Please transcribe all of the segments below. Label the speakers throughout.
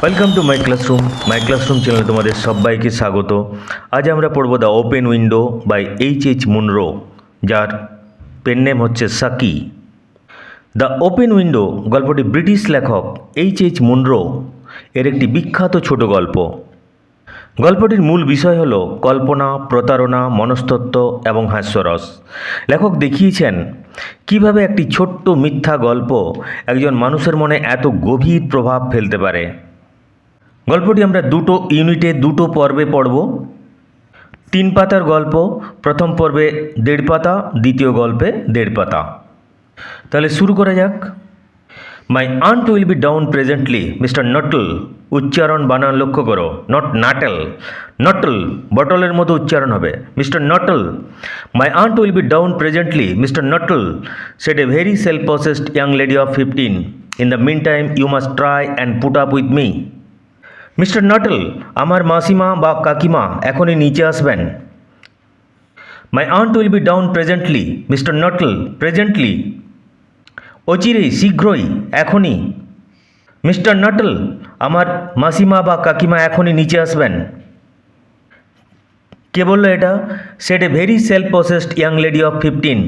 Speaker 1: Welcome to my classroom চ্যানেলে তোমাদের সবাইকে স্বাগত। আজ আমরা পড়ব the open window by H Munro, যার পেন নেম হচ্ছে সাকি। দ্য ওপেন উইন্ডো গল্পটি ব্রিটিশ লেখক এইচ মুনরো এর একটি বিখ্যাত ছোট গল্প। গল্পটির মূল বিষয় হল কল্পনা, প্রতারণা, মনস্তত্ত্ব এবং হাস্যরস। লেখক দেখিয়েছেন কিভাবে একটি ছোট্ট মিথ্যা গল্প একজন মানুষের মনে এত গভীর প্রভাব ফেলতে পারে। গল্পটি আমরা দুটো ইউনিটে দুটো পর্বে পড়ব। 3 পাতার গল্প, প্রথম পর্বে 1.5 পাতা, দ্বিতীয় গল্পে 1.5 পাতা। তাহলে শুরু করা যাক। My aunt will be down presently mister Nuttall. উচ্চারণ বানান লক্ষ্য করো, নট নাটেল, নটল বটলের মতো উচ্চারণ হবে। Mister Nuttall, my aunt will be down presently mister Nuttall said a very self possessed young lady of 15। In the mean time you must try and put up with me. Mister Nuttall, আমার মাসিমা বা কাকিমা এখনই নিচে আসবেন। My aunt will be down presently mister Nuttall, presently অচিরেই, শীঘ্রই, এখনই। মিস্টার নটল, আমার মাসিমা বা কাকিমা এখনই নিচে আসবেন। কে বললো এটা? Said a very self possessed young lady of 15।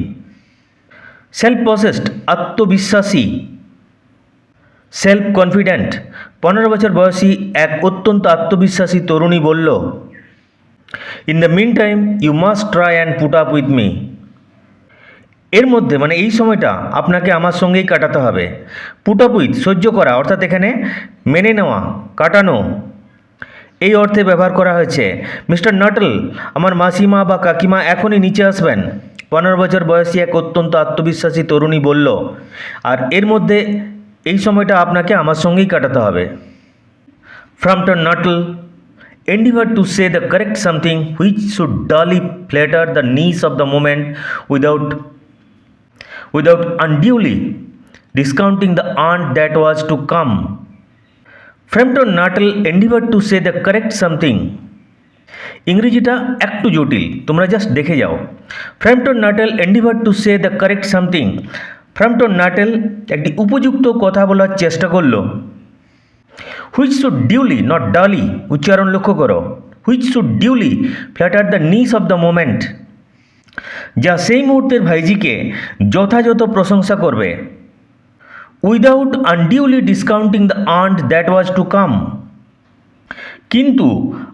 Speaker 1: Self possessed আত্মবিশ্বাসী, সেলফ কনফিডেন্ট 15 বছর বয়সী এক অত্যন্ত আত্মবিশ্বাসী তরুণী বলল, in the mean time you must try and put up with me. এর মধ্যে মানে এই সময়টা আপনাকে আমার সঙ্গেই কাটাতে হবে। পুট আপ উইথ সহ্য করা, অর্থাৎ এখানে মেনে নেওয়া, কাটানো এই অর্থে ব্যবহার করা হয়েছে। মিস্টার নটল, আমার মাসিমা বা কাকিমা এখনই নিচে আসবেন, 15 বছর বয়সী এক অত্যন্ত আত্মবিশ্বাসী তরুণী বলল। আর এর মধ্যে এই সময়টা আপনাকে আমার সঙ্গেই কাটাতে হবে। Frampton Nuttall endeavored to say the correct something which should dully flatter the knees of the moment without unduly discounting the aunt that was to come. Frampton Nuttall endeavored to say the correct something. ইংরেজিটা একটু জটিল, তোমরা just দেখে যাও। Frampton Nuttall endeavored to say the correct something. Frampton Nuttall একটি উপযুক্ত কথা বলার চেষ্টা করলো। হুইচ শুড ডিউলি, নট ডালি, উচ্চারণ লক্ষ্য করো, which should duly flatter the niece of the moment, যা সেই মুহূর্তের ভাইজিকে যথাযথ প্রশংসা করবে। Without unduly discounting the aunt that was to come, কিন্তু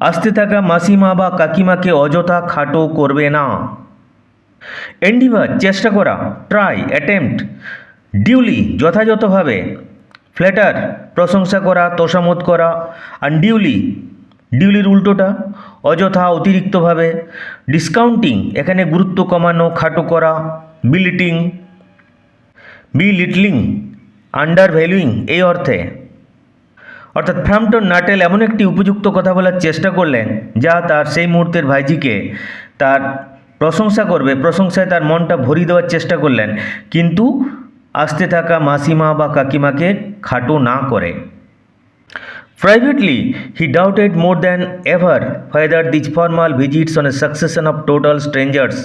Speaker 1: আসতে থাকা মাসিমা বা কাকিমাকে অযথা খাটো করবে না। এন্ডিভার চেষ্টা করা, ট্রাই অ্যাটেম্পট, ডিউলি যথাযথভাবে, ফ্ল্যাটার প্রশংসা করা, তোষামোদ করা, আনডিউলি ডিউলির উল্টোটা অযথা, অতিরিক্তভাবে, ডিসকাউন্টিং এখানে গুরুত্ব কমানো, খাটো করা, বিলিটলিং আন্ডার ভ্যালুইং এই অর্থে। অর্থাৎ ফ্রাম্পটন নাটেল এমন একটি উপযুক্ত কথা বলার চেষ্টা করলেন যা তার সেই মুহূর্তের ভাইজিকে তার প্রশংসা করবে, প্রশংসায় তার মনটা ভরিয়ে দেওয়ার চেষ্টা করলেন, কিন্তু আসতে থাকা মাসিমা বা কাকিমাকে খাটো না করে। Privately, he doubted more than ever whether these formal visits on a succession of total strangers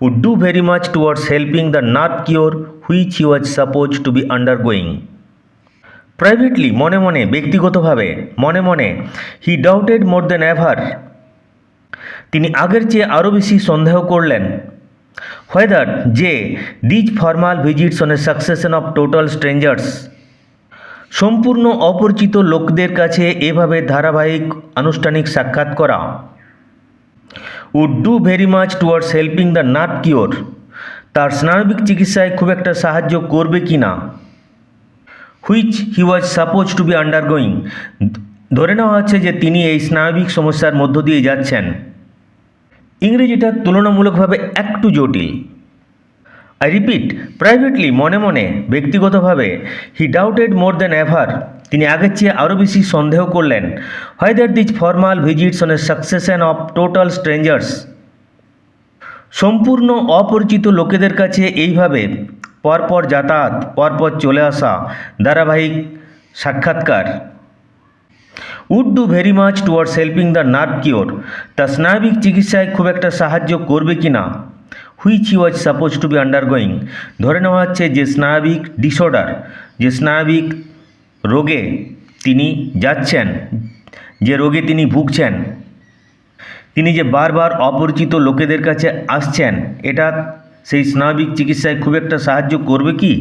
Speaker 1: would do very much towards helping the nerve cure which he was supposed to be undergoing. Privately, মনে মনে, ব্যক্তিগতভাবে, মনে মনে, he doubted more than ever, তিনি আগের চেয়ে আরও বেশি সন্দেহ করলেন, whether যে these formal visits on a succession of total strangers, সম্পূর্ণ অপরিচিত লোকদের কাছে এভাবে ধারাবাহিক আনুষ্ঠানিক সাক্ষাৎ করা, would do very much towards helping the nerve cure, তার স্নায়বিক চিকিৎসায় খুব একটা সাহায্য করবে কি না, which he was supposed to be undergoing, ধরে নেওয়া হচ্ছে যে তিনি এই স্নায়বিক সমস্যার মধ্য দিয়ে যাচ্ছেন। ইংরেজিটা তুলনামূলকভাবে একটু জটিল। আই রিপিট, প্রাইভেটলি মনে মনে, ব্যক্তিগতভাবে, হি ডাউটেড মোর দ্যান এভার, তিনি আগের চেয়ে আরও বেশি সন্দেহ করলেন, whether these formal visits on a succession of total strangers, সম্পূর্ণ অপরিচিত লোকেদের কাছে এইভাবে পরপর যাতায়াত, পরপর চলে আসা, ধারাবাহিক সাক্ষাৎকার, would do very much towards helping the nerve cure, তা স্নায়বিক চিকিৎসায় খুব একটা সাহায্য করবে কি না, which he was supposed to be undergoing, ধরে নেওয়া হচ্ছে যে স্নায়বিক ডিসঅর্ডার, যে স্নায়বিক রোগে তিনি যাচ্ছেন, যে রোগে তিনি ভুগছেন, তিনি যে বারবার অপরিচিত লোকেদের কাছে আসছেন, এটা সেই স্নায়বিক চিকিৎসায় খুব একটা সাহায্য করবে কি?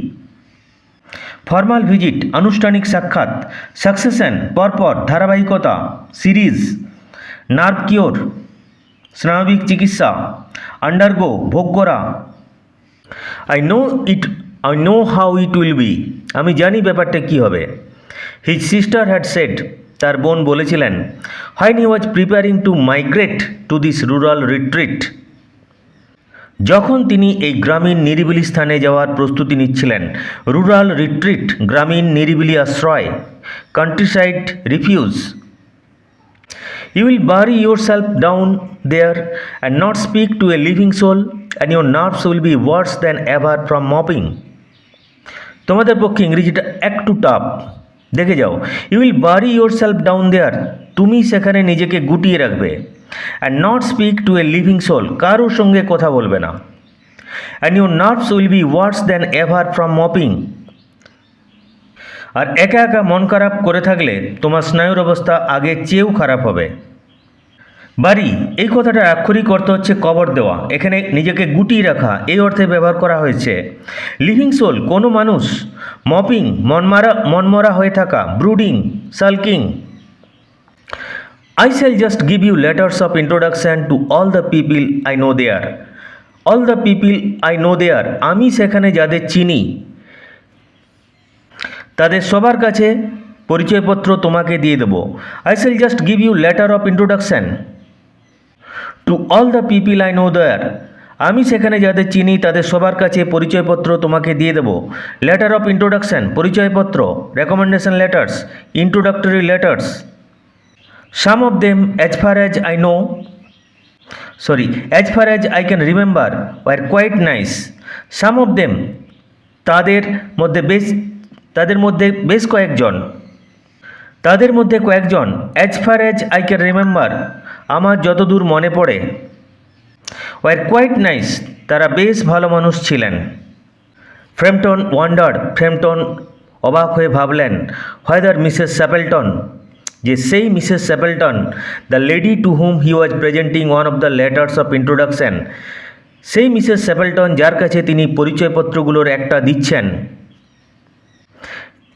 Speaker 1: ফর্মাল ভিজিট, আনুষ্ঠানিক সাক্ষাৎ, সাকসেশন, পরপর, ধারাবাহিকতা, সিরিজ, নার্ভ কিওর, স্নায়বিক চিকিৎসা, আন্ডারগো, ভোগ করা। I know how it will be, আমি জানি ব্যাপারটা কী হবে। হিজ সিস্টার হ্যাড সেড, তার বোন বলেছিলেন, when he was preparing two migrate to this rural retreat, যখন তিনি এই গ্রামীণ নিরিবিলি স্থানে যাওয়ার প্রস্তুতি নিচ্ছিলেন। রুরাল রিট্রিট, গ্রামীণ নিরিবিলি আশ্রয়, countryside refuse. You will bury yourself down there and not speak to a living soul, and your nerves will be worse than ever from mopping. তোমাদের পক্ষে ইংরেজিটা একটু টাফ, দেখে যাও। You will bury yourself down there, তুমি সেখানে নিজেকে গুটিয়ে রাখবে। And not speak to a living soul, কারোর সঙ্গে কথা বলবে না। And your nerves will be worse than ever from moping, আর একা একা মন খারাপ করে থাকলে তোমার স্নায়ুর অবস্থা আগের চেয়েও খারাপ হবে। বাড়ি, এই কথাটার আক্ষরিক অর্থ হচ্ছে কবর দেওয়া, এখানে নিজেকে গুটিয়ে রাখা এই অর্থে ব্যবহার করা হয়েছে। লিভিং সোল, কোনো মানুষ। মপিং, মনমরা হয়ে থাকা। Brooding, সালকিং। I shall just give you letters of introduction to all the people I know there. All the people I know there, আমি সেখানে যাদের চিনি তাদের সবার কাছে পরিচয়পত্র তোমাকে দিয়ে দেবো। I shall just give you letter of introduction to all the people I know there. আমি সেখানে যাদের চিনি তাদের সবার কাছে পরিচয়পত্র তোমাকে দিয়ে দেবো। লেটার অফ ইন্ট্রোডাকশন, পরিচয়পত্র। Recommendation letters, introductory letters. Some of them as far as I can remember were quite nice. Some of them, তাদের মধ্যে বেশ কয়েকজন। as far as I can remember, আমার যতদূর মনে পড়ে। were quite nice, তারা বেশ ভালো মানুষ ছিলেন। ফ্রেম্পটন ওয়ান্ডার্ড, ফ্রেম্পটন অবাক হয়ে ভাবলেন, whether মিসেস স্যাপেলটন, যে সেই Mrs Sappleton, the lady to whom he was presenting one of the letters of introduction, সেই মিসেস স্যাপেলটন যার কাছে তিনি পরিচয়পত্রগুলোর একটা দিচ্ছেন,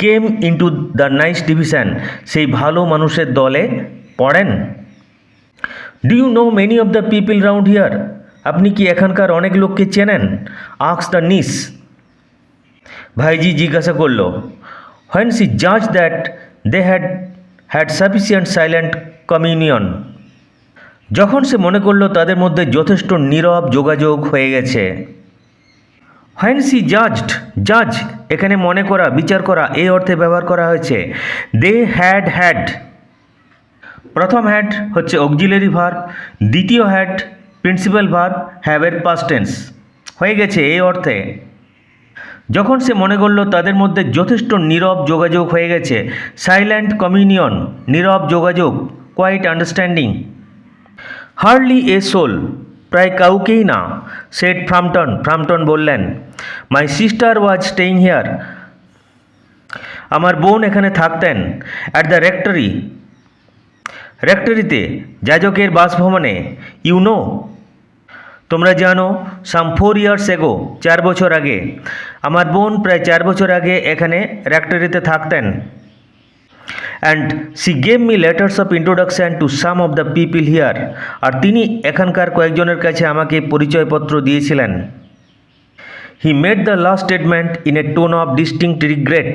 Speaker 1: came into the nice division, সেই ভালো মানুষের দলে পড়েন। Do you know many of the people round here, আপনি কি এখানকার অনেক লোককে চেনেন? আস্ক দ্য নিস, ভাইজি জিজ্ঞাসা করল। হোয়েন সি জাজ that they had sufficient silent communion, যখন সে মনে করল তাদের মধ্যে যথেষ্ট নীরব যোগাযোগ হয়ে গেছে। হোয়েন সি জাজ এখানে মনে করা, বিচার করা এই অর্থে ব্যবহার করা হয়েছে। দে হ্যাড, প্রথম হ্যাড হচ্ছে অক্সিলারি ভার্ব, দ্বিতীয় হ্যাড প্রিন্সিপাল ভার্ব, হ্যাভের পাস্ট টেন্স। হয়ে গেছে এই অর্থে। যখন সে মনে করল তাদের মধ্যে যথেষ্ট নীরব যোগাযোগ হয়ে গেছে। সাইলেন্ট কমিউনিয়ন, নীরব যোগাযোগ। Quite understanding. Hardly a soul, প্রায় কাউকেই না। সেড ফ্রাম্পটন বললেন। My sister was staying here, আমার বোন এখানে থাকতেন। অ্যাট দ্য রেক্টরিতে, যাজকের বাসভবনে। ইউ নো, তোমরা জানো। সাম 4 years ago, 4 বছর আগে। আমার বোন প্রায় 4 বছর আগে এখানে রেক্টরিতে থাকতেন। And she gave me letters of introduction to some of the people here, আর তিনি এখানকার কয়েকজনের কাছে আমাকে পরিচয়পত্র দিয়েছিলেন। He made the last statement in a tone of distinct regret.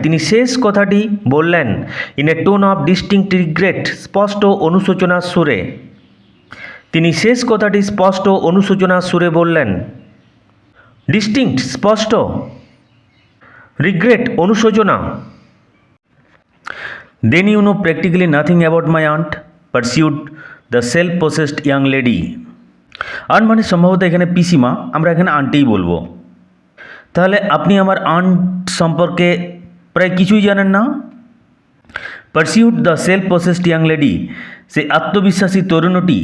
Speaker 1: তিনি শেষ কথাটি বললেন in a tone of distinct regret, স্পষ্ট অনুশোচনার সুরে। তিনি শেষ কথাটি স্পষ্ট অনুশোচনার সুরে বললেন। ডিস্টিংক্ট, স্পষ্ট। রিগ্রেট, অনুশোচনা। Then you know practically nothing about my aunt, pursued the self possessed young lady. Aunt মানে সম্ভবত এখানে পিসিমা, আমরা এখানে আন্টেই বলবো। তাহলে আপনি আমার আন্ট সম্পর্কে প্রায় কিছুই জানেন না। পারসিউড the self possessed young lady, সে আত্মবিশ্বাসী তরুণটি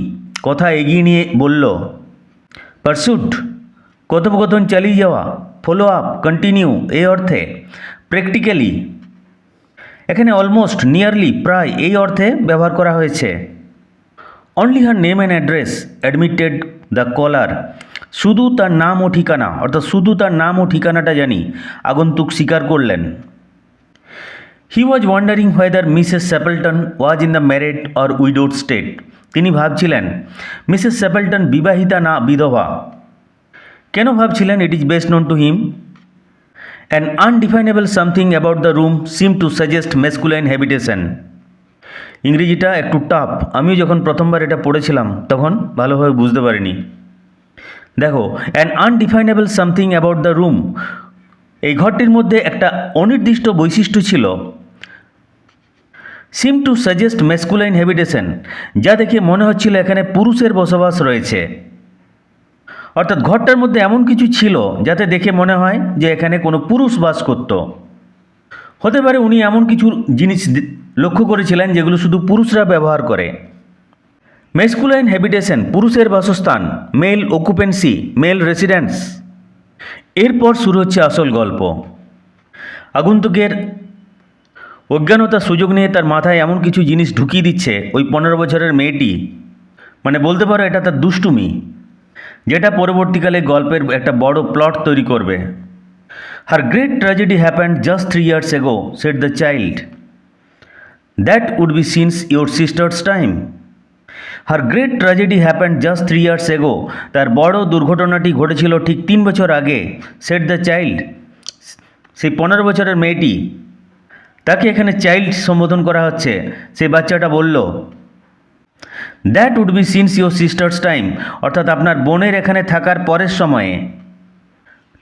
Speaker 1: কথা এগিয়ে নিয়ে বলল। পারসুট, কথোপকথন চালিয়ে যাওয়া। ফলো আপ, কন্টিনিউ এই অর্থে। প্র্যাকটিক্যালি এখানে অলমোস্ট, নিয়ারলি, প্রায় এই অর্থে ব্যবহার করা হয়েছে। Only her name and address admitted the caller, শুধু তার নাম ও ঠিকানা, অর্থাৎ শুধু তার নাম ও ঠিকানাটা জানি আগন্তুক স্বীকার করলেন। He was wondering whether Mrs Sappleton was in the married or widowed state, তিনি ভাবছিলেন মিসেস স্যাপেলটন বিবাহিতা না বিধবা। কেন ভাবছিলেন? It is best known to him. An undefinable something about the room seem to suggest masculine habitation. ইংরেজিটা একটু tough, আমিও যখন প্রথমবার এটা পড়েছিলাম তখন ভালোভাবে বুঝতে পারিনি। দেখো, an undefinable something about the room, এই ঘরটির মধ্যে একটা অনির্দিষ্ট বৈশিষ্ট্য ছিল। Seem to suggest masculine habitation, যা দেখে মনে হচ্ছিল এখানে পুরুষের বসবাস রয়েছে। অর্থাৎ ঘরটার মধ্যে এমন কিছু ছিল যাতে দেখে মনে হয় যে এখানে কোনো পুরুষ বাস করত। হতে পারে উনি এমন কিছু জিনিস লক্ষ্য করেছিলেন যেগুলো শুধু পুরুষরা ব্যবহার করে। মেসকুলাইন হ্যাবিটেশন, পুরুষের বাসস্থান, মেল অকুপেন্সি, মেল রেসিডেন্স। এরপর শুরু হচ্ছে আসল গল্প। আগন্তুকের অজ্ঞানতার সুযোগ নিয়ে তার মাথায় এমন কিছু জিনিস ঢুকিয়ে দিচ্ছে ওই 15 বছরের মেয়েটি, মানে বলতে পারো এটা তার দুষ্টুমি, যেটা পরবর্তীকালে গল্পের একটা বড় প্লট তৈরি করবে। Her great tragedy happened just 3 years ago, said the child. That would be since your sister's time. Her great tragedy happened just 3 years ago, তার বড় দুর্ঘটনাটি ঘটেছিল ঠিক 3 বছর আগে। সেড দ্য চাইল্ড, সেই 15 বছরের মেয়েটি, তাকে এখানে চাইল্ড সম্বোধন করা হচ্ছে। সেই বাচ্চাটা বলল that would be since your sister's time, অর্থাৎ আপনার বোনের এখানে থাকার পরের সময়ে।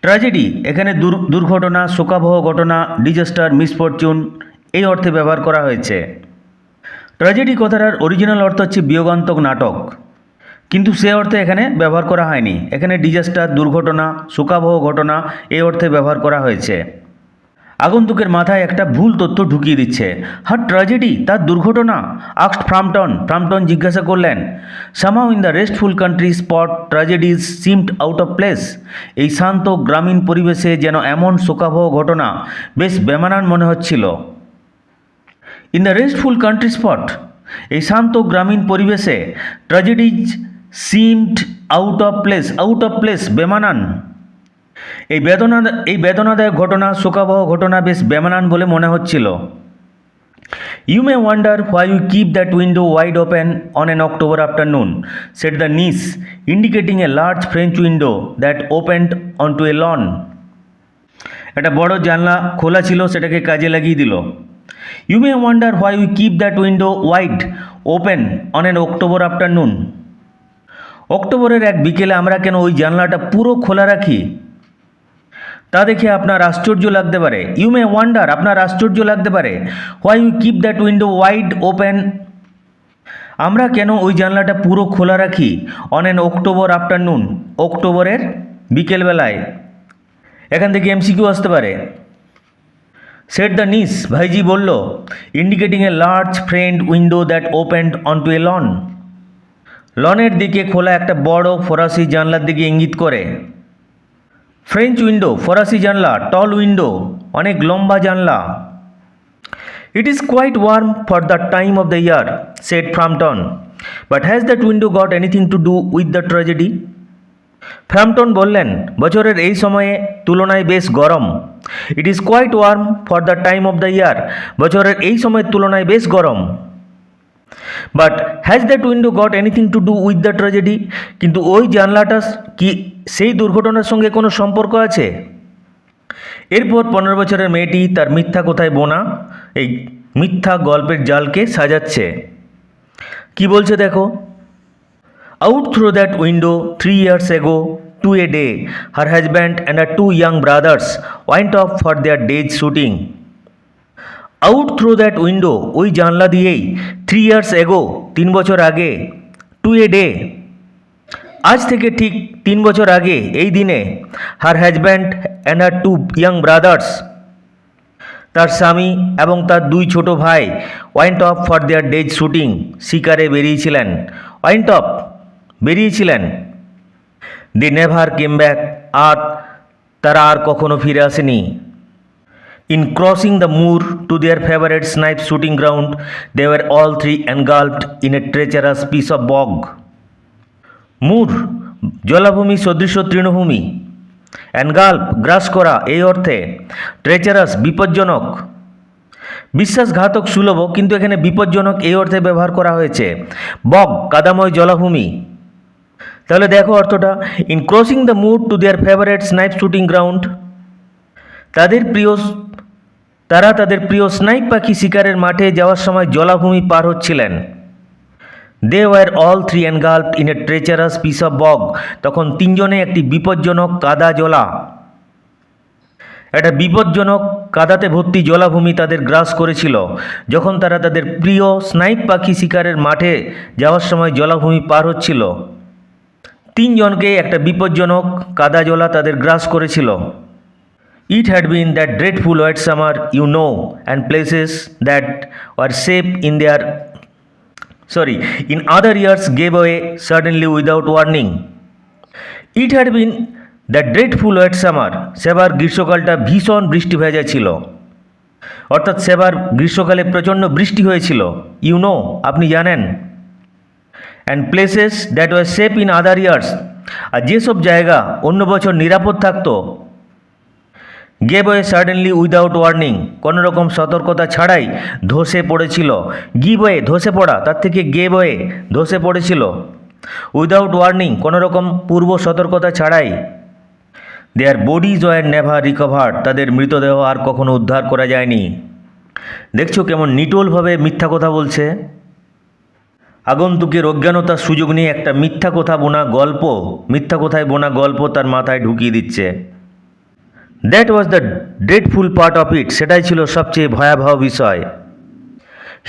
Speaker 1: ট্র্যাজেডি এখানে দুর্ঘটনা, শোকাবহ ঘটনা, ডিজাস্টার, মিসফরচুন এই অর্থে ব্যবহার করা হয়েছে। ট্র্যাজেডি কথাটার অরিজিনাল অর্থ হচ্ছে বিয়োগান্তক নাটক, কিন্তু সে অর্থে এখানে ব্যবহার করা হয়নি। এখানে ডিজাস্টার, দুর্ঘটনা, শোকাবহ ঘটনা এই অর্থে ব্যবহার করা হয়েছে। আগন্তুকের মাথায় একটা ভুল তথ্য ঢুকিয়ে দিচ্ছে। হার ট্র্যাজেডি, তার দুর্ঘটনা। আস্কড ফ্রাম্পটন, ফ্রাম্পটন জিজ্ঞাসা করলেন। Somehow in the restful country spot tragedies seemed out of place, এই শান্ত গ্রামীণ পরিবেশে যেন এমন শোকাবহ ঘটনা বেশ বেমানান মনে হচ্ছিল। In the restful country spot, এই শান্ত গ্রামীণ পরিবেশে tragedies seemed out of place, out of place বেমানান। এই বেদনাদায়ক ঘটনা, শোকাবহ ঘটনা বেশ বেমানান বলে মনে হচ্ছিল। You may wonder why you keep that window wide open on an October afternoon, said the niece, indicating a large French window that opened on to a lawn. একটা বড় জানলা খোলা ছিল, সেটাকে কাজে লাগিয়ে দিল। You may wonder why you keep that window wide open on an October afternoon, অক্টোবরের এক বিকেলে আমরা কেন ওই জানলাটা পুরো খোলা রাখি, তা দেখে আপনার আশ্চর্য লাগতে পারে। ইউ মে ওয়ান্ডার, আপনার আশ্চর্য লাগতে পারে। Why you keep that window wide open, আমরা কেন ওই জানলাটা পুরো খোলা রাখি। অন অ্যান অক্টোবর আফটারনুন, অক্টোবরের বিকেলবেলায়। এখান থেকে এমসিকিউ আসতে পারে। সেড দ্য নিস, ভাইজি বলল। Indicating a large friend window that opened on to a lawn, লনের দিকে খোলা একটা বড় ফরাসি জানলার দিকে ইঙ্গিত করে। ফ্রেঞ্চ উইন্ডো, ফরাসি জানলা। টল উইন্ডো, অনেক লম্বা জানলা। It is quite warm for the time of the year, said Framton, but has that window got anything to do with the tragedy. Framton বললেন, বছরের এই সময়ে তুলনায় বেশ গরম। It is quite warm for the time of the year, বছরের এই সময়ের তুলনায় বেশ গরম। But has that window got anything to do with the tragedy, কিন্তু ওই জানলাটা কি সেই দুর্ঘটনার সঙ্গে কোনো সম্পর্ক আছে? এরপর 15 বছরের মেয়েটি তার মিথ্যা কথায় বোনা এই মিথ্যা গল্পের জালকে সাজাচ্ছে। কি বলছে দেখো। Out through that window 3 years ago to a day, her husband and her 2 young brothers went off for their day's shooting. Out through that window, ওই জানলা দিয়েই। 3 years ago, 3 বছর আগে। টু এ ডে, আজ থেকে ঠিক 3 বছর আগে এই দিনে। Her husband and her 2 young brothers, তার স্বামী এবং তার 2 ছোট ভাই। Went of for their days shooting, শিকারে বেরিয়েছিলেন। ওয়েন্ট অফ, বেরিয়েছিলেন। দি নেভার কেম ব্যাক, আর তারা আর কখনো ফিরে আসেনি। In crossing the moor to their favorite snipe shooting ground, they were all three engulfed in a treacherous piece of bog. মুর জলাভূমি সদৃশ তৃণভূমি, এনগাল্প গ্রাস করা এই অর্থে, ট্রেচারাস বিপজ্জনক, বিশ্বাসঘাতক সুলভ কিন্তু এখানে বিপজ্জনক এই অর্থে ব্যবহার করা হয়েছে। বগ কাদাময় জলাভূমি। তাহলে দেখো অর্থটা, in crossing the moor to their favourite snipe shooting ground, তারা তাদের প্রিয় স্নাইপ পাখি শিকারের মাঠে যাওয়ার সময় জলাভূমি পার হচ্ছিলেন। They were all three engulfed in a treacherous piece of bog, তখন তিনজনে একটি বিপজ্জনক কাদা জলা, একটা বিপজ্জনক কাদাতে ভর্তি জলাভূমি তাদের গ্রাস করেছিল যখন তারা তাদের প্রিয় স্নাইপ পাখি শিকারের মাঠে যাওয়ার সময় জলাভূমি পার হচ্ছিল। তিনজনকে একটা বিপজ্জনক কাদা জলা তাদের গ্রাস করেছিল। It had been that dreadful wet summer, you know, and places that were safe in other years gave away suddenly without warning. It had been that dreadful wet summer, সেবার গ্রীষ্মকালটা ভীষণ বৃষ্টি ভেজা ছিল, অর্থাৎ সেবার গ্রীষ্মকালে প্রচণ্ড বৃষ্টি হয়েছিল। ইউ নো আপনি জানেন, and places that were safe in other years, আর যেসব জায়গা অন্য বছর নিরাপদ থাকতো, gave way suddenly without warning, কোনো রকম সতর্কতা ছাড়াই ধসে পড়েছিল। গিভ ওয়ে ধসে পড়া, তার থেকে গেভ ওয়ে ধসে পড়েছিল। উইদাউট ওয়ার্নিং কোনো রকম পূর্ব সতর্কতা ছাড়াই। দেয়ার বডিজ ওয়ার নেভার রিকভার্ড, তাদের মৃতদেহ আর কখনো উদ্ধার করা যায়নি। দেখছো কেমন নিটোলভাবে মিথ্যা কথা বলছে। আগন্তুকের অজ্ঞানতার সুযোগ নিয়ে একটা মিথ্যা কথায় বোনা গল্প তার মাথায় ঢুকিয়ে দিচ্ছে। That was the dreadful part of it, সেটাই ছিল সবচেয়ে ভয়াবহ বিষয়।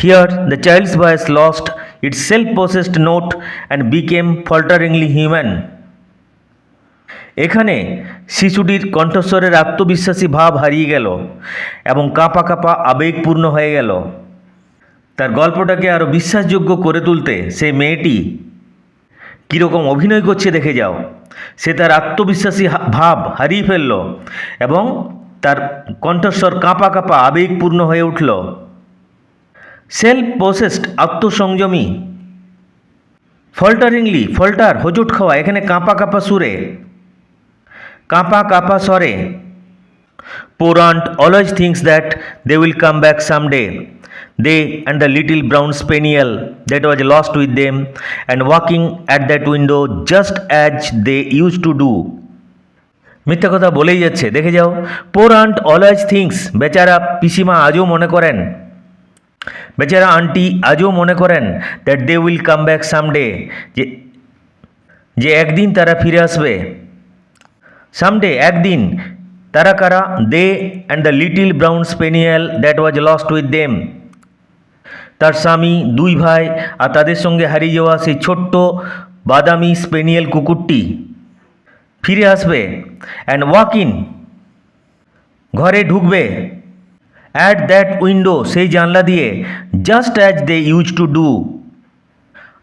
Speaker 1: Here the child's voice lost its self possessed note and became falteringly human. এখানে শিশুটির কণ্ঠস্বরের আত্মবিশ্বাসী ভাব হারিয়ে গেল এবং কাঁপা কাঁপা আবেগপূর্ণ হয়ে গেল। তার গল্পটাকে আরও বিশ্বাসযোগ্য করে তুলতে সেই মেয়েটি কীরকম অভিনয় করছে দেখে যাও। সে তার আত্মবিশ্বাসী ভাব হারিয়ে ফেলল এবং তার কণ্ঠস্বর কাঁপা কাঁপা আবেগপূর্ণ হয়ে উঠল। সেলফ পসেসড আত্মসংযমী, ফল্টারিংলি ফল্টার হোঁচট খাওয়া, এখানে কাঁপা কাঁপা সুরে, কাঁপা কাঁপা স্বরে। Poor aunt always thinks that they will come back someday, they and the little brown spaniel that was lost with them and walking at that window just as they used to do. মিথ্যা কথা বলেই যাচ্ছে দেখে যাও। পোর aunt always things, বেচারা পিসিমা আজও মনে করেন, বেচারা আন্টি আজও মনে করেন, that they will come back someday, যে একদিন তারা ফিরে আসবে। সামডে একদিন, তারা কারা? They and the little brown spaniel that was lost with them, তার স্বামী, দুই ভাই আর তাদের সঙ্গে হারিয়ে যাওয়া সেই ছোট্ট বাদামি স্পেনিয়েল কুকুরটি ফিরে আসবে। অ্যান্ড ওয়াক ইন, ঘরে ঢুকবে। অ্যাট দ্যাট উইন্ডো, সেই জানলা দিয়ে। Just as they used to do,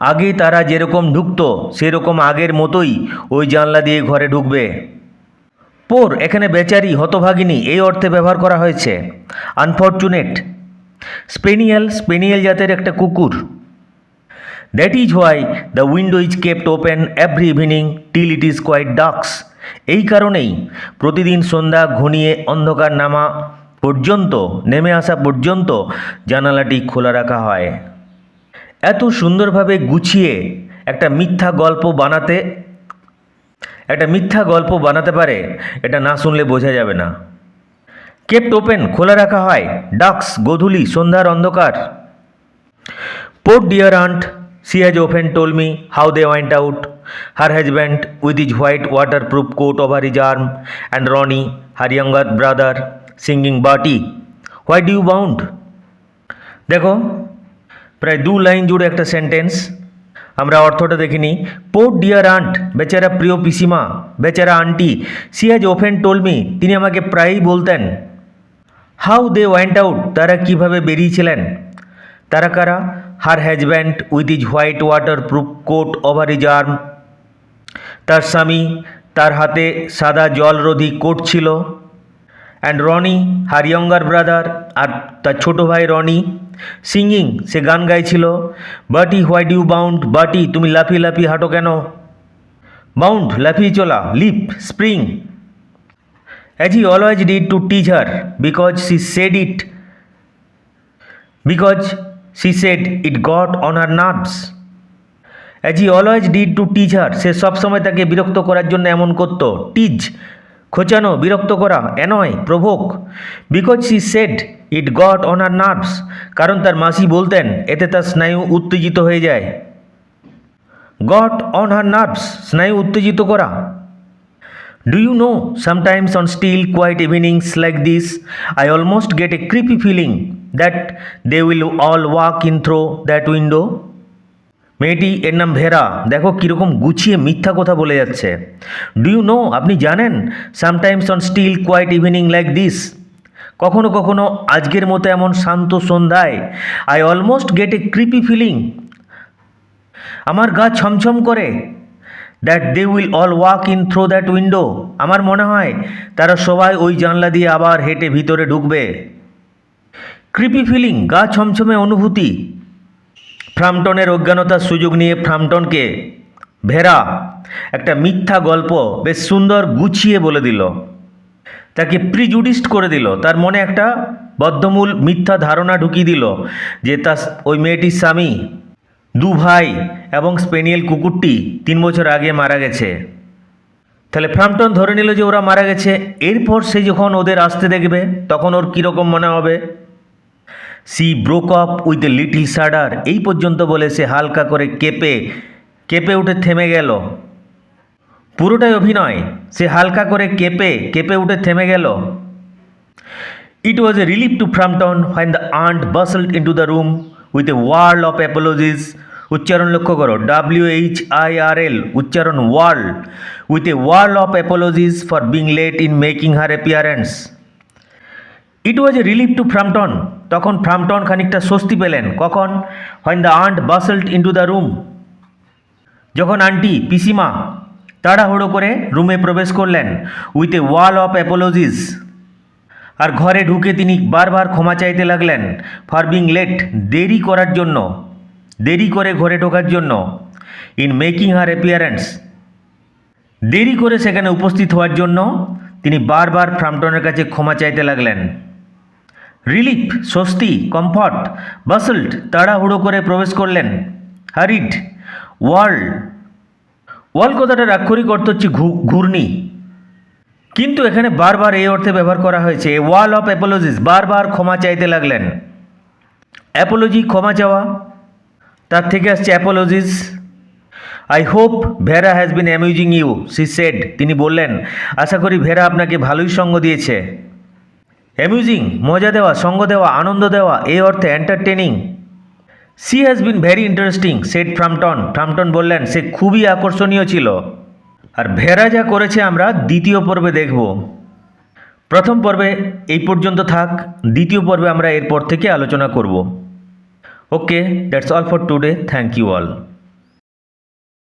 Speaker 1: আগে তারা যেরকম ঢুকতো সেরকম আগের মতোই ওই জানলা দিয়ে ঘরে ঢুকবে। পোর এখানে বেচারি, হতভাগিনী এই অর্থে ব্যবহার করা হয়েছে। আনফর্চুনেট। স্পেনিয়েল, স্পেনিয়েল জাতের একটা কুকুর। That is why the window is kept open every evening till it is quite dusk, এই কারণেই প্রতিদিন সন্ধ্যা ঘনিয়ে অন্ধকার নেমে আসা পর্যন্ত জানালাটি খোলা রাখা হয়। এত সুন্দরভাবে গুছিয়ে একটা মিথ্যা গল্প বানাতে পারে, এটা না শুনলে বোঝা যাবে না। কেপ্ট ওপেন, খোলা রাখা হয়। ডাক্স, গোধূলি, সন্ধ্যার অন্ধকার। Poor dear aunt, she has often told me how they went out, her husband with his white waterproof coat over his arm and Ronnie her younger brother singing Bertie why do you bound. দেখো প্রায় 2 line জুড়ে একটা sentence, আমরা অর্থটা দেখিনি। পোর dear aunt, বেচারা প্রিয় পিসিমা, বেচারা aunty. She has often told me, তিনি আমাকে প্রায়ই বলতেন। হাউ দে ওয়েন্ট আউট, তারা কীভাবে বেরিয়েছিলেন। তারা কারা? Her husband with his white waterproof coat over his arm, তার স্বামী, তার হাতে সাদা জলরোধী কোট ছিল। And Ronnie her younger brother, আর তার ছোটো ভাই রনি, সিঙ্গিং সে গান গাইছিল, বাটি হোয়াই ডু বাউন্ড, বাটি তুমি লাফিয়ে লাফিয়ে হাঁটো কেন, বাউন্ড লাফিয়ে চলা, leap spring, as he always did to tease her because she said it got on her nerves. As he always did to tease her, সে সবসময় তাকে বিরক্ত করার জন্য এমন করতো, টিজ খোঁচানো, বিরক্ত করা, annoy provoke, because she said it got on her nerves, কারণ তার মাসি বলতেন এতে তার স্নায়ু উত্তেজিত হয়ে যায়, গট অন হার নার্ভস স্নায়ু উত্তেজিত করা। Do you know, sometimes on still quiet evenings like this, I almost get a creepy feeling that they will all walk in through that window. মেয়েটি, এর নাম ভেরা, দেখো কীরকম গুছিয়ে মিথ্যা কথা বলে যাচ্ছে। ডু ইউ নো, আপনি জানেন, sometimes on still quiet evening like this, কখনো কখনো আজকের মতো এমন শান্ত সন্ধ্যায়, I almost get a creepy feeling, আমার গা ছমছম করে, that they will all walk in through that window, আমার মনে হয় তারা সবাই ওই জানলা দিয়ে আবার হেঁটে ভিতরে ঢুকবে। ক্রিপি ফিলিং, গা ছমছমে অনুভূতি। ফ্রাম্পটনের অজ্ঞানতার সুযোগ নিয়ে ফ্রাম্পটনকে ভেরা একটা মিথ্যা গল্প বেশ সুন্দর গুছিয়ে বলে দিল, তাকে প্রিজুডিসড করে দিল, তার মনে একটা বদ্ধমূল মিথ্যা ধারণা ঢুকিয়ে দিল যে ওই মেয়েটির স্বামী, দু ভাই এবং স্পেনিয়েল কুকুরটি 3 বছর আগে মারা গেছে। তাহলে ফ্রাম্পটন ধরে নিল যে ওরা মারা গেছে। এরপর সে যখন ওদের আসতে দেখবে তখন ওর কীরকম মনে হবে? She broke up with a little shudder, এই পর্যন্ত বলে সে হালকা করে কেঁপে উঠে থেমে গেল। পুরোটাই অভিনয়, সে হালকা করে কেঁপে উঠে থেমে গেল। It was a relief to Framton when the aunt bustled into the room with a whirl of apologies, উচ্চারণ লক্ষ্য করো, WHIRL উচ্চারণ, whirl, with a whirl of apologies for being late in making her appearance. It was a relief to Framton, তখন Framton খানিকটা স্বস্তি পেলেন। কখন? When the aunt bustled into the room, যখন আন্টি পিসিমা তাড়াহুড়ো করে রুমে প্রবেশ করলেন, with a wall of apologies, আর ঘরে ঢুকে তিনি বারবার ক্ষমা চাইতে লাগলেন, ফর বিং লেট দেরি করার জন্য, দেরি করে ঘরে ঢোকার জন্য, ইন মেকিং হার অ্যাপিয়ারেন্স দেরি করে সেখানে উপস্থিত হওয়ার জন্য তিনি বারবার ফ্রাম্পটনের কাছে ক্ষমা চাইতে লাগলেন। রিলিফ স্বস্তি, কমফর্ট, বাসল্ড তাড়াহুড়ো করে প্রবেশ করলেন, হারিড, ওয়াল কথাটার আক্ষরিক অর্থ হচ্ছে ঘূর্ণি, কিন্তু এখানে বারবার এই অর্থে ব্যবহার করা হয়েছে, ওয়াল অফ অ্যাপোলজিস, বারবার ক্ষমা চাইতে লাগলেন। অ্যাপোলজি ক্ষমা চাওয়া, তার থেকে আসছে apologies. I hope Vera has been amusing you, she said, তিনি বললেন আশা করি ভেরা আপনাকে ভালোই সঙ্গ দিয়েছে। অ্যামিউজিং মজা দেওয়া, সঙ্গ দেওয়া, আনন্দ দেওয়া, এই অর্থে entertaining. She has been very interesting said ফ্রাম্পটন বললেন সে খুবই আকর্ষণীয় ছিল। আর ভেরা যা করেছে আমরা দ্বিতীয় পর্বে দেখব। প্রথম পর্বে এই পর্যন্ত থাক, দ্বিতীয় পর্বে আমরা এরপর থেকে আলোচনা করব। Okay, that's all for today, thank you all.